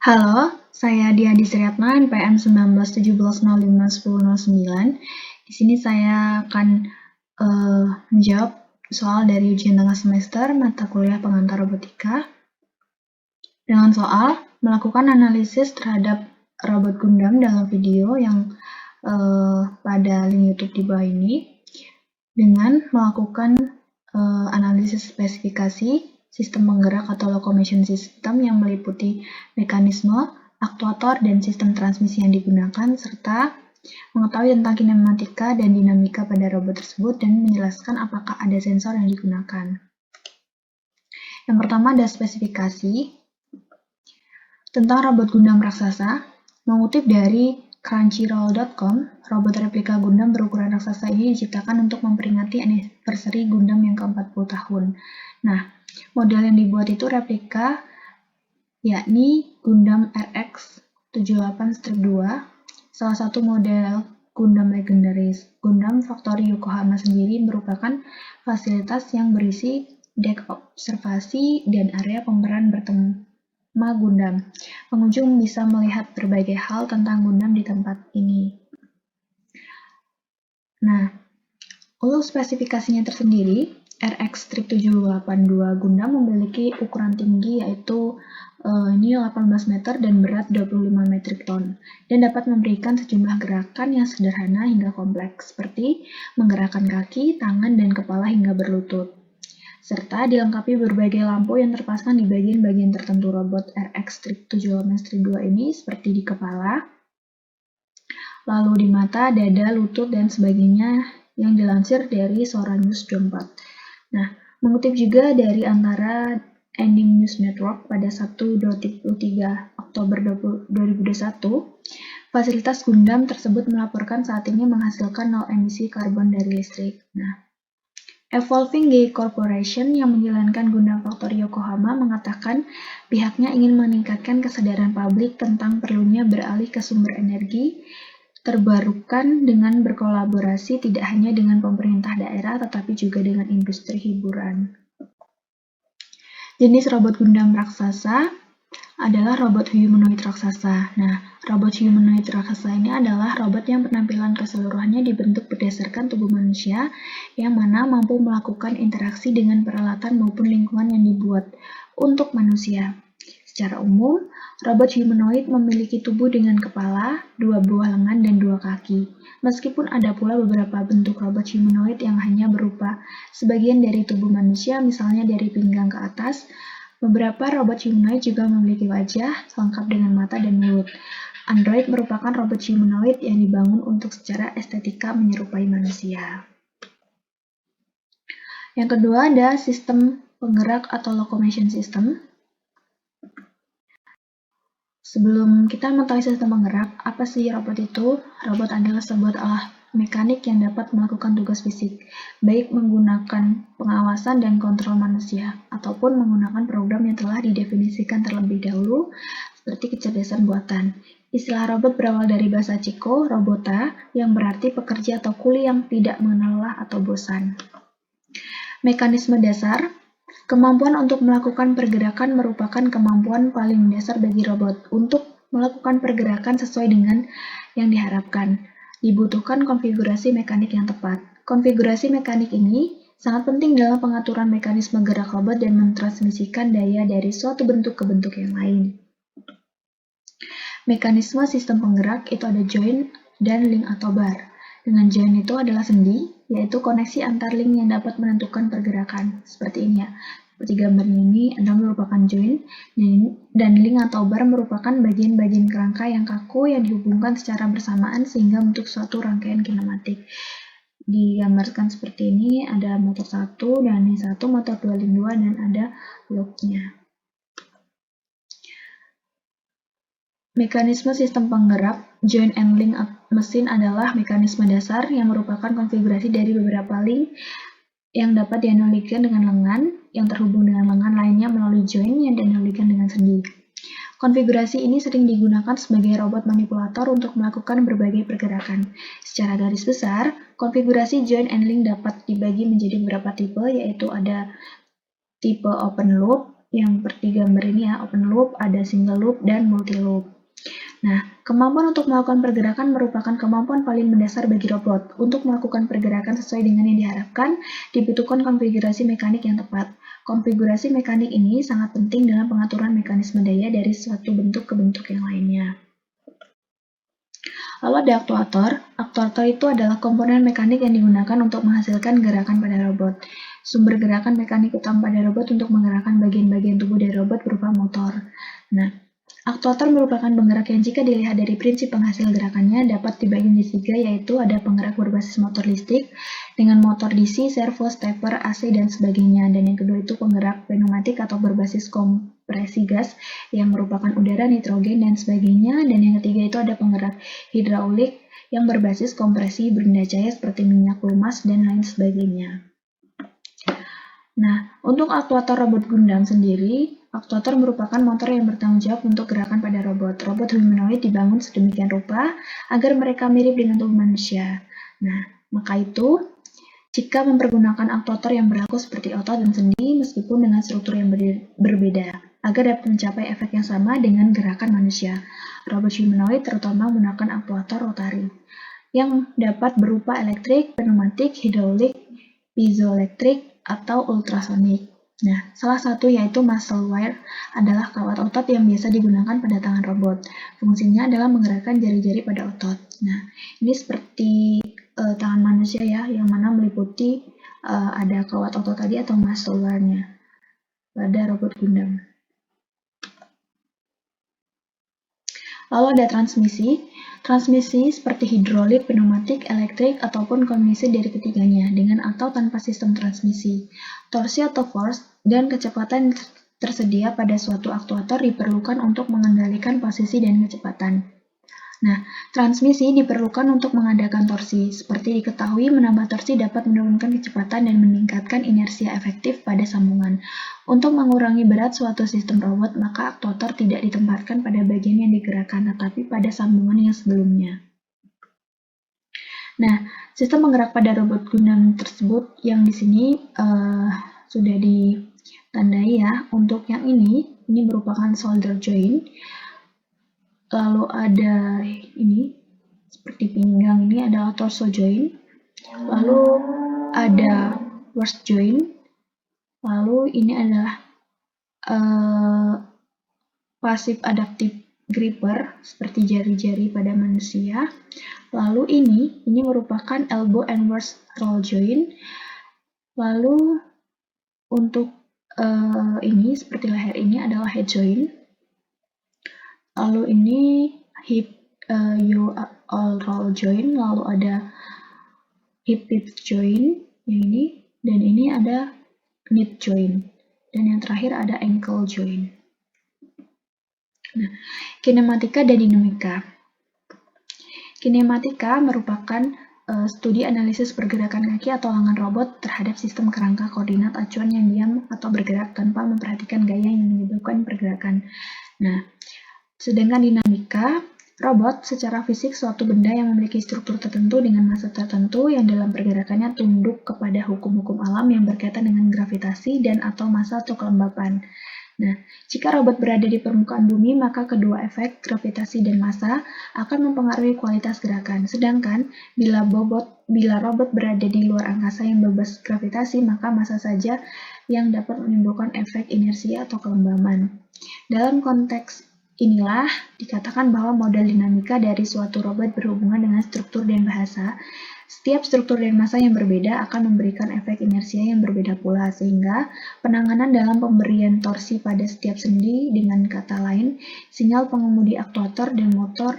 Halo, saya Diadi Sriatna, NPM 1917051009. Di sini saya akan menjawab soal dari ujian tengah semester mata kuliah pengantar robotika. Dengan soal melakukan analisis terhadap robot Gundam dalam video yang pada link YouTube di bawah ini, dengan melakukan analisis spesifikasi sistem penggerak atau locomotion system yang meliputi mekanisme, aktuator, dan sistem transmisi yang digunakan, serta mengetahui tentang kinematika dan dinamika pada robot tersebut dan menjelaskan apakah ada sensor yang digunakan. Yang pertama ada spesifikasi tentang robot Gundam raksasa. Mengutip dari Crunchyroll.com, robot replika Gundam berukuran raksasa ini diciptakan untuk memperingati anniversary Gundam yang ke-40 tahun. Nah, model yang dibuat itu replika, yakni Gundam RX-78-2, salah satu model Gundam legendaris. Gundam Factory Yokohama sendiri merupakan fasilitas yang berisi dek observasi dan area pemeran bertema Gundam. Pengunjung bisa melihat berbagai hal tentang Gundam di tempat ini. Nah, untuk spesifikasinya tersendiri, RX-782 Gundam memiliki ukuran tinggi yaitu ini 18 meter dan berat 25 metrik ton, dan dapat memberikan sejumlah gerakan yang sederhana hingga kompleks, seperti menggerakkan kaki, tangan, dan kepala hingga berlutut, serta dilengkapi berbagai lampu yang terpasang di bagian-bagian tertentu robot RX-782 ini, seperti di kepala, lalu di mata, dada, lutut, dan sebagainya, yang dilansir dari Soranews.4. Nah, mengutip juga dari antara Ending News Network pada Sabtu 23 Oktober 2021, fasilitas Gundam tersebut melaporkan saat ini menghasilkan 0 emisi karbon dari listrik. Nah, Evolving Gate Corporation yang menjalankan Gundam Factory Yokohama mengatakan pihaknya ingin meningkatkan kesadaran publik tentang perlunya beralih ke sumber energi terbarukan dengan berkolaborasi tidak hanya dengan pemerintah daerah tetapi juga dengan industri hiburan. Jenis robot Gundam raksasa adalah robot humanoid raksasa. Nah, robot humanoid raksasa ini adalah robot yang penampilan keseluruhannya dibentuk berdasarkan tubuh manusia yang mana mampu melakukan interaksi dengan peralatan maupun lingkungan yang dibuat untuk manusia. Secara umum, robot humanoid memiliki tubuh dengan kepala, 2 buah lengan, dan 2 kaki. Meskipun ada pula beberapa bentuk robot humanoid yang hanya berupa sebagian dari tubuh manusia, misalnya dari pinggang ke atas, beberapa robot humanoid juga memiliki wajah lengkap dengan mata dan mulut. Android merupakan robot humanoid yang dibangun untuk secara estetika menyerupai manusia. Yang kedua ada sistem penggerak atau locomotion system. Sebelum kita mengetahui sistem penggerak, apa sih robot itu? Robot adalah sebuah alat mekanik yang dapat melakukan tugas fisik, baik menggunakan pengawasan dan kontrol manusia, ataupun menggunakan program yang telah didefinisikan terlebih dahulu, seperti kecerdasan buatan. Istilah robot berawal dari bahasa Ceko, robota, yang berarti pekerja atau kuli yang tidak mengenal lelah atau bosan. Mekanisme dasar. Kemampuan untuk melakukan pergerakan merupakan kemampuan paling mendasar bagi robot. Untuk melakukan pergerakan sesuai dengan yang diharapkan, dibutuhkan konfigurasi mekanik yang tepat. Konfigurasi mekanik ini sangat penting dalam pengaturan mekanisme gerak robot dan mentransmisikan daya dari suatu bentuk ke bentuk yang lain. Mekanisme sistem penggerak itu ada joint dan link atau bar. Dengan joint itu adalah sendi, yaitu koneksi antar link yang dapat menentukan pergerakan. Seperti ini ya. Seperti gambar ini adalah merupakan joint, dan link atau bar merupakan bagian-bagian kerangka yang kaku yang dihubungkan secara bersamaan sehingga membentuk suatu rangkaian kinematik. Digambarkan seperti ini, ada motor 1 dan link 1, motor 2, link 2, dan ada loopnya. Mekanisme sistem penggerak joint and link mesin adalah mekanisme dasar yang merupakan konfigurasi dari beberapa link yang dapat dianalogikan dengan lengan yang terhubung dengan lengan lainnya melalui joint yang dianalogikan dengan sendi. Konfigurasi ini sering digunakan sebagai robot manipulator untuk melakukan berbagai pergerakan. Secara garis besar, konfigurasi joint and link dapat dibagi menjadi beberapa tipe, yaitu ada tipe open loop, yang seperti gambar ini ya, open loop, ada single loop, dan multi loop. Nah, kemampuan untuk melakukan pergerakan merupakan kemampuan paling mendasar bagi robot. Untuk melakukan pergerakan sesuai dengan yang diharapkan, dibutuhkan konfigurasi mekanik yang tepat. Konfigurasi mekanik ini sangat penting dalam pengaturan mekanisme daya dari suatu bentuk ke bentuk yang lainnya. Lalu ada aktuator. Aktuator itu adalah komponen mekanik yang digunakan untuk menghasilkan gerakan pada robot. Sumber gerakan mekanik utama pada robot untuk menggerakkan bagian-bagian tubuh dari robot berupa motor. Nah, aktuator merupakan penggerak yang jika dilihat dari prinsip penghasil gerakannya dapat dibagi menjadi tiga, yaitu ada penggerak berbasis motor listrik dengan motor DC, servo, stepper, AC, dan sebagainya. Dan yang kedua itu penggerak pneumatik atau berbasis kompresi gas yang merupakan udara, nitrogen, dan sebagainya. Dan yang ketiga itu ada penggerak hidraulik yang berbasis kompresi benda cair seperti minyak lumas dan lain sebagainya. Nah, untuk aktuator robot Gundam sendiri, aktuator merupakan motor yang bertanggung jawab untuk gerakan pada robot. Robot humanoid dibangun sedemikian rupa agar mereka mirip dengan tubuh manusia. Nah, maka itu, jika mempergunakan aktuator yang berlaku seperti otot dan sendi, meskipun dengan struktur yang berbeda, agar dapat mencapai efek yang sama dengan gerakan manusia. Robot humanoid terutama menggunakan aktuator rotari, yang dapat berupa elektrik, pneumatik, hidraulik, piezoelektrik, atau ultrasonik. Nah, salah satu yaitu muscle wire adalah kawat otot yang biasa digunakan pada tangan robot. Fungsinya adalah menggerakkan jari-jari pada otot. Nah, ini seperti tangan manusia ya, yang mana meliputi ada kawat otot tadi atau muscle wire-nya pada robot Gundam. Lalu ada transmisi. Transmisi seperti hidrolik, pneumatik, elektrik, ataupun kombinasi dari ketiganya, dengan atau tanpa sistem transmisi. Torsi atau force dan kecepatan tersedia pada suatu aktuator diperlukan untuk mengendalikan posisi dan kecepatan. Nah, transmisi diperlukan untuk mengadakan torsi. Seperti diketahui, menambah torsi dapat menurunkan kecepatan dan meningkatkan inersia efektif pada sambungan. Untuk mengurangi berat suatu sistem robot, maka aktuator tidak ditempatkan pada bagian yang digerakkan, tetapi pada sambungan yang sebelumnya. Nah, sistem penggerak pada robot Gundam tersebut yang di sini sudah ditandai ya. Untuk yang ini merupakan solder joint. Lalu ada ini seperti pinggang, ini adalah torso joint. Lalu ada waist joint. Lalu ini adalah pasif adaptive gripper seperti jari-jari pada manusia. Lalu ini merupakan elbow and wrist roll joint. Lalu untuk ini seperti leher ini adalah head joint. Lalu ini hip all roll joint. Lalu ada hip width joint yang ini, dan ini ada knee joint. Dan yang terakhir ada ankle joint. Nah, kinematika dan dinamika. Kinematika merupakan studi analisis pergerakan kaki atau lengan robot terhadap sistem kerangka koordinat acuan yang diam atau bergerak tanpa memperhatikan gaya yang menyebabkan pergerakan. Nah, sedangkan dinamika, robot secara fisik suatu benda yang memiliki struktur tertentu dengan massa tertentu yang dalam pergerakannya tunduk kepada hukum-hukum alam yang berkaitan dengan gravitasi dan atau massa atau kelembapan. Nah, jika robot berada di permukaan bumi, maka kedua efek, gravitasi dan massa, akan mempengaruhi kualitas gerakan. Sedangkan, bila robot berada di luar angkasa yang bebas gravitasi, maka massa saja yang dapat menimbulkan efek inersia atau kelembaban. Dalam konteks inilah dikatakan bahwa model dinamika dari suatu robot berhubungan dengan struktur dan bahasa. Setiap struktur dan massa yang berbeda akan memberikan efek inersia yang berbeda pula, sehingga penanganan dalam pemberian torsi pada setiap sendi, dengan kata lain, sinyal pengemudi aktuator dan motor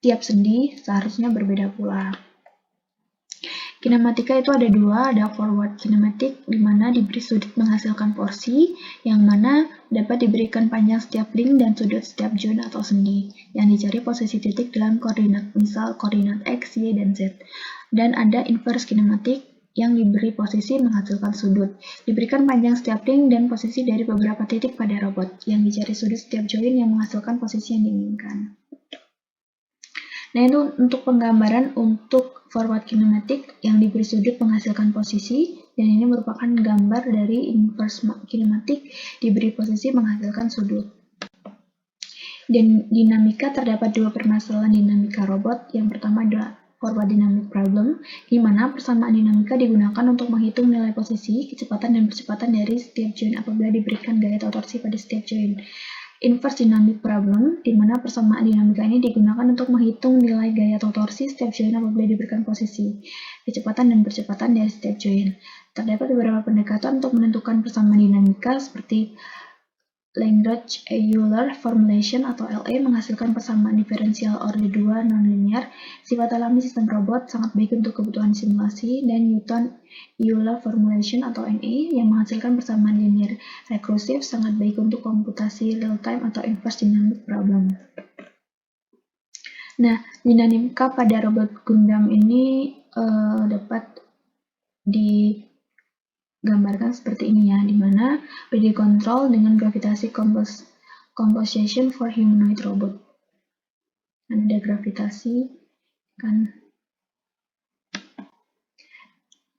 tiap sendi seharusnya berbeda pula. Kinematika itu ada dua, ada forward kinematik, di mana diberi sudut menghasilkan porsi, yang mana dapat diberikan panjang setiap link dan sudut setiap joint atau sendi, yang dicari posisi titik dalam koordinat, misal koordinat X, Y, dan Z. Dan ada inverse kinematik, yang diberi posisi menghasilkan sudut, diberikan panjang setiap link dan posisi dari beberapa titik pada robot, yang dicari sudut setiap joint yang menghasilkan posisi yang diinginkan. Nah, itu untuk penggambaran untuk forward kinematik yang diberi sudut menghasilkan posisi, dan ini merupakan gambar dari inverse kinematik diberi posisi menghasilkan sudut. Dan dinamika terdapat dua permasalahan dinamika robot. Yang pertama adalah forward dynamic problem, di mana persamaan dinamika digunakan untuk menghitung nilai posisi, kecepatan, dan percepatan dari setiap join apabila diberikan gaya atau torsi pada setiap join. Inverse dynamic problem, di mana persamaan dinamika ini digunakan untuk menghitung nilai gaya atau torsi setiap join apabila diberikan posisi, kecepatan, dan percepatan dari setiap join. Terdapat beberapa pendekatan untuk menentukan persamaan dinamika seperti Lagrange-Euler formulation atau LE menghasilkan persamaan diferensial orde 2 nonlinear. Sifat alami sistem robot sangat baik untuk kebutuhan simulasi, dan Newton-Euler formulation atau NE yang menghasilkan persamaan linear rekursif sangat baik untuk komputasi real-time atau inverse dynamic problem. Nah, dinamika pada robot Gundam ini dapat digambarkan seperti ini ya, dimana body control dengan gravitasi composition for humanoid robot. Ada gravitasi kan.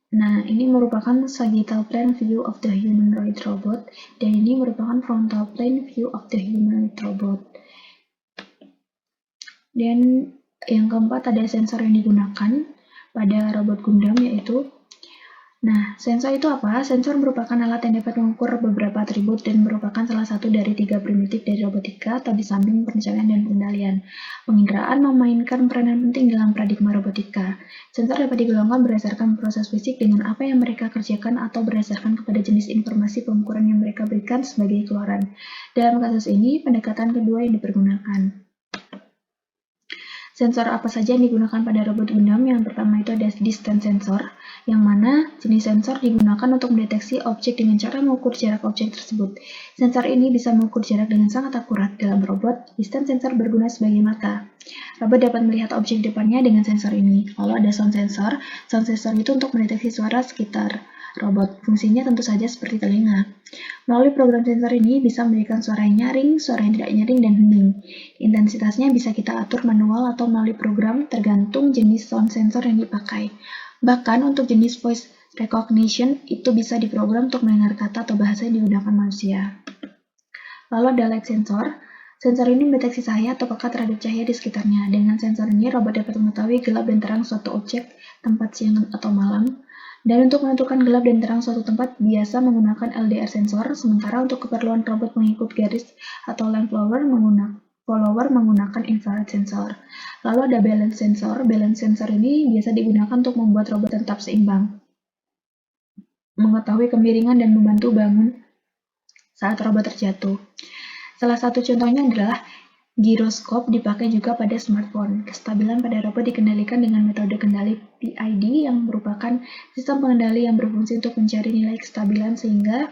Nah, ini merupakan sagittal plane view of the humanoid robot, dan ini merupakan frontal plane view of the humanoid robot. Dan yang keempat ada sensor yang digunakan pada robot Gundam, yaitu sensor itu apa? Sensor merupakan alat yang dapat mengukur beberapa atribut dan merupakan salah satu dari 3 primitif dari robotika atau di samping perencanaan dan pengendalian. Penginderaan memainkan peranan penting dalam paradigma robotika. Sensor dapat digolongkan berdasarkan proses fisik dengan apa yang mereka kerjakan atau berdasarkan kepada jenis informasi pengukuran yang mereka berikan sebagai keluaran. Dalam kasus ini, pendekatan kedua yang dipergunakan. Sensor apa saja yang digunakan pada robot Gundam? Yang pertama itu ada distance sensor, yang mana jenis sensor digunakan untuk mendeteksi objek dengan cara mengukur jarak objek tersebut. Sensor ini bisa mengukur jarak dengan sangat akurat. Dalam robot, distance sensor berguna sebagai mata. Robot dapat melihat objek depannya dengan sensor ini. Lalu ada sound sensor. Sound sensor itu untuk mendeteksi suara sekitar robot. Fungsinya tentu saja seperti telinga. Melalui program sensor ini bisa memberikan suara yang nyaring, suara yang tidak nyaring, dan hening. Intensitasnya bisa kita atur manual atau melalui program tergantung jenis sound sensor yang dipakai. Bahkan untuk jenis voice recognition itu bisa diprogram untuk mendengar kata atau bahasa yang digunakan manusia. Lalu ada light sensor. Sensor ini mendeteksi cahaya atau peka terhadap cahaya di sekitarnya. Dengan sensor ini, robot dapat mengetahui gelap dan terang suatu objek, tempat siang atau malam. Dan untuk menentukan gelap dan terang suatu tempat biasa menggunakan LDR sensor, sementara untuk keperluan robot mengikut garis atau line follower menggunakan infrared sensor. Lalu ada balance sensor. Balance sensor ini biasa digunakan untuk membuat robot tetap seimbang, mengetahui kemiringan dan membantu bangun saat robot terjatuh. Salah satu contohnya adalah giroskop dipakai juga pada smartphone. Kestabilan pada robot dikendalikan dengan metode kendali PID yang merupakan sistem pengendali yang berfungsi untuk mencari nilai kestabilan sehingga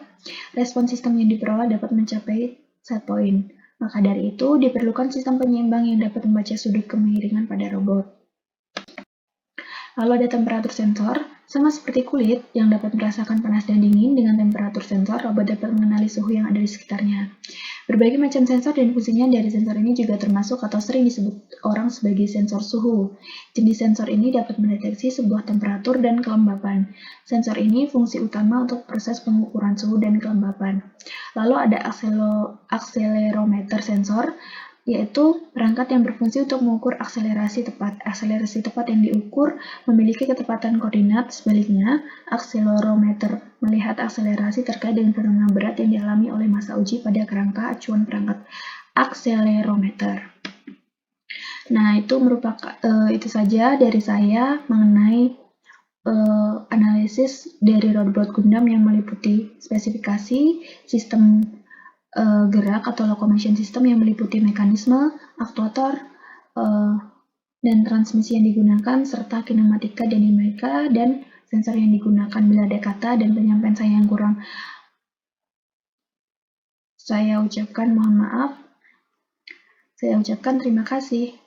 respon sistem yang diperoleh dapat mencapai set point. Maka dari itu, diperlukan sistem penyeimbang yang dapat membaca sudut kemiringan pada robot. Lalu ada temperatur sensor. Sama seperti kulit yang dapat merasakan panas dan dingin, dengan temperatur sensor, robot dapat mengenali suhu yang ada di sekitarnya. Berbagai macam sensor dan fungsinya dari sensor ini juga termasuk atau sering disebut orang sebagai sensor suhu. Jenis sensor ini dapat mendeteksi sebuah temperatur dan kelembapan. Sensor ini fungsi utama untuk proses pengukuran suhu dan kelembapan. Lalu ada akselerometer sensor, yaitu perangkat yang berfungsi untuk mengukur akselerasi tepat. Akselerasi tepat yang diukur memiliki ketepatan koordinat. Sebaliknya, akselerometer melihat akselerasi terkait dengan fenomena berat yang dialami oleh massa uji pada kerangka acuan perangkat akselerometer. Nah, itu saja dari saya mengenai analisis dari robot Gundam yang meliputi spesifikasi, sistem gerak atau locomotion system yang meliputi mekanisme, aktuator, dan transmisi yang digunakan, serta kinematika dan dinamika, dan sensor yang digunakan. Bila ada kata dan penyampaian saya yang kurang, saya ucapkan mohon maaf. Saya ucapkan terima kasih.